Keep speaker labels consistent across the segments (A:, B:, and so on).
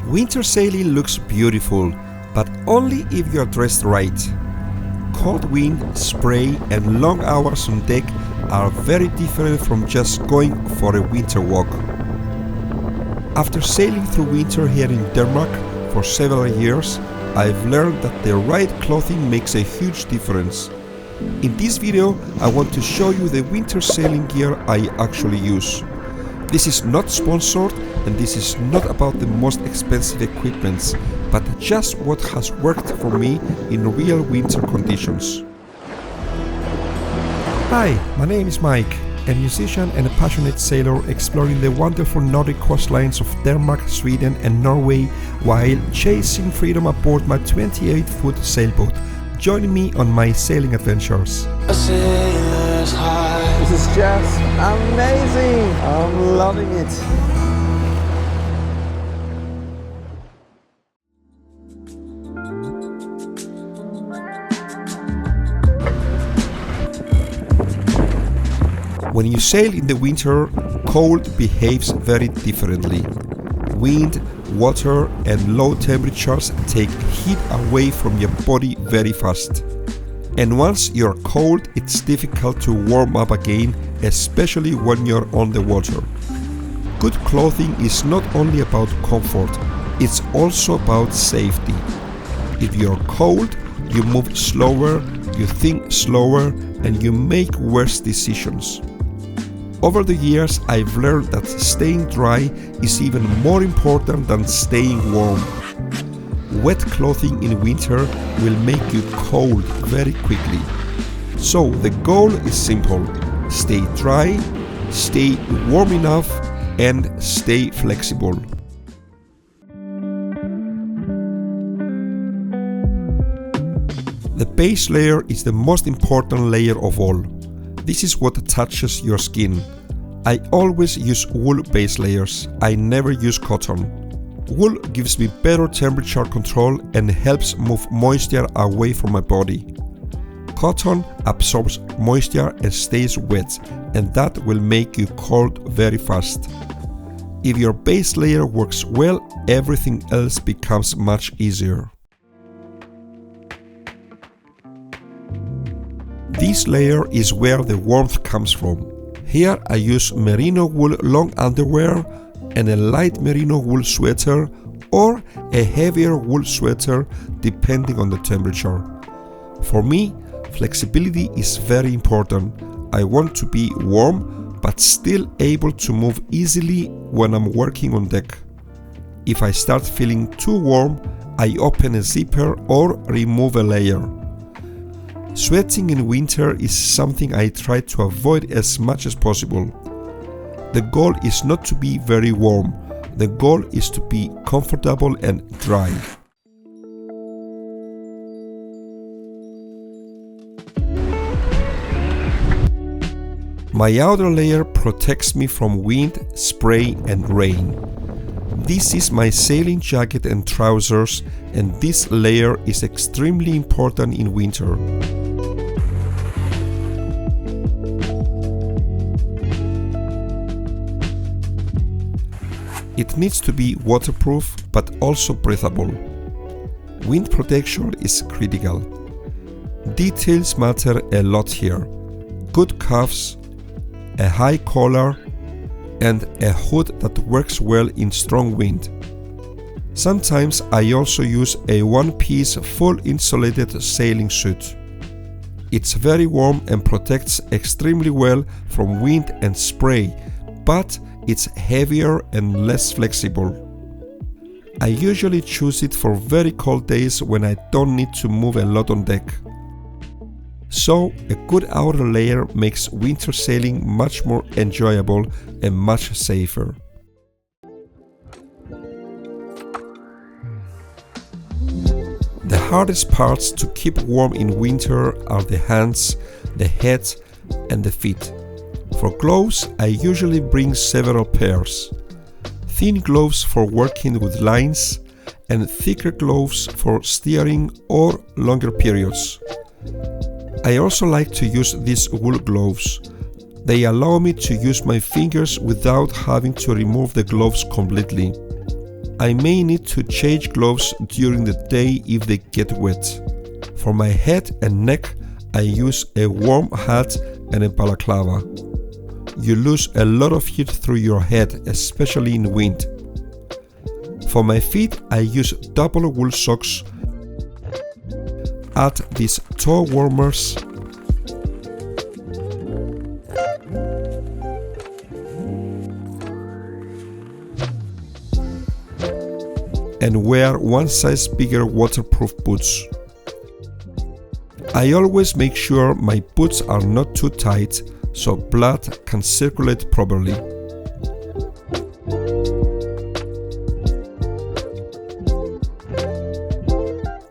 A: Winter sailing looks beautiful, but only if you are dressed right. Cold wind, spray and long hours on deck are very different from just going for a winter walk. After sailing through winter here in Denmark for several years, I've learned that the right clothing makes a huge difference. In this video, I want to show you the winter sailing gear I actually use. This is not sponsored and this is not about the most expensive equipments, but just what has worked for me in real winter conditions. Hi, my name is Mike, a musician and a passionate sailor exploring the wonderful Nordic coastlines of Denmark, Sweden and Norway while chasing freedom aboard my 28-foot sailboat. Join me on my sailing adventures.
B: This is just amazing! I'm loving it!
A: When you sail in the winter, cold behaves very differently. Wind, water and low temperatures take heat away from your body very fast. And once you're cold, it's difficult to warm up again, especially when you're on the water. Good clothing is not only about comfort, it's also about safety. If you're cold, you move slower, you think slower, and you make worse decisions. Over the years, I've learned that staying dry is even more important than staying warm. Wet clothing in winter will make you cold very quickly. So the goal is simple: stay dry, stay warm enough, and stay flexible. The base layer is the most important layer of all. This is what touches your skin. I always use wool base layers. I never use cotton. Wool gives me better temperature control and helps move moisture away from my body. Cotton absorbs moisture and stays wet, and that will make you cold very fast. If your base layer works well, everything else becomes much easier. This layer is where the warmth comes from. Here I use merino wool long underwear and a light merino wool sweater or a heavier wool sweater depending on the temperature. For me, flexibility is very important. I want to be warm but still able to move easily when I'm working on deck. If I start feeling too warm, I open a zipper or remove a layer. Sweating in winter is something I try to avoid as much as possible. The goal is not to be very warm, the goal is to be comfortable and dry. My outer layer protects me from wind, spray and rain. This is my sailing jacket and trousers, and this layer is extremely important in winter. It needs to be waterproof but also breathable. Wind protection is critical. Details matter a lot here. Good cuffs, a high collar, and a hood that works well in strong wind. Sometimes I also use a one-piece full insulated sailing suit. It's very warm and protects extremely well from wind and spray, but it's heavier and less flexible. I usually choose it for very cold days when I don't need to move a lot on deck. So a good outer layer makes winter sailing much more enjoyable and much safer. The hardest parts to keep warm in winter are the hands, the head and the feet. For gloves, I usually bring several pairs. Thin gloves for working with lines and thicker gloves for steering or longer periods. I also like to use these wool gloves. They allow me to use my fingers without having to remove the gloves completely. I may need to change gloves during the day if they get wet. For my head and neck, I use a warm hat and a balaclava. You lose a lot of heat through your head, especially in wind. For my feet, I use double wool socks. Add these toe warmers. And wear one size bigger waterproof boots. I always make sure my boots are not too tight so blood can circulate properly.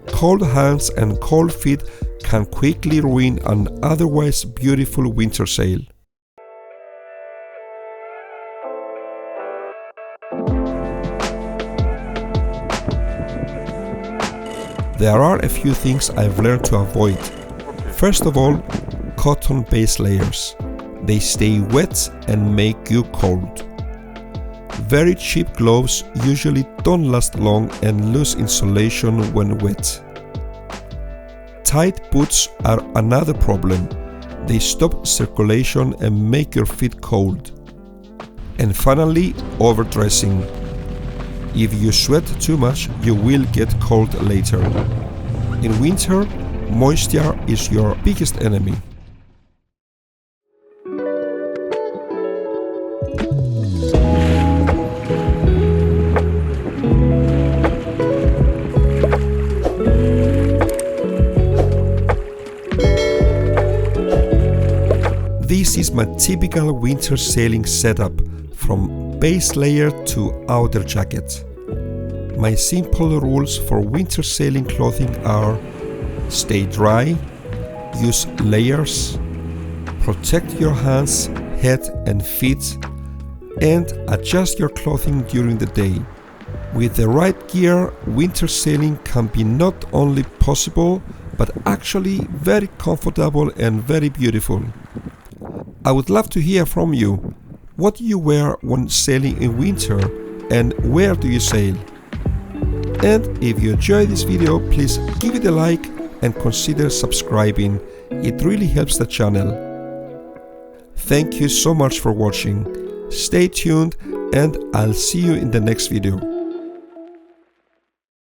A: Cold hands and cold feet can quickly ruin an otherwise beautiful winter sail. There are a few things I've learned to avoid. First of all, cotton base layers. They stay wet and make you cold. Very cheap gloves usually don't last long and lose insulation when wet. Tight boots are another problem. They stop circulation and make your feet cold. And finally, overdressing. If you sweat too much, you will get cold later. In winter, moisture is your biggest enemy. This is my typical winter sailing setup, from base layer to outer jacket. My simple rules for winter sailing clothing are: stay dry, use layers, protect your hands, head and feet, and adjust your clothing during the day. With the right gear, winter sailing can be not only possible, but actually very comfortable and very beautiful. I would love to hear from you. What do you wear when sailing in winter, and where do you sail? And if you enjoyed this video, please give it a like and consider subscribing. It really helps the channel. Thank you so much for watching. Stay tuned and I'll see you in the next video.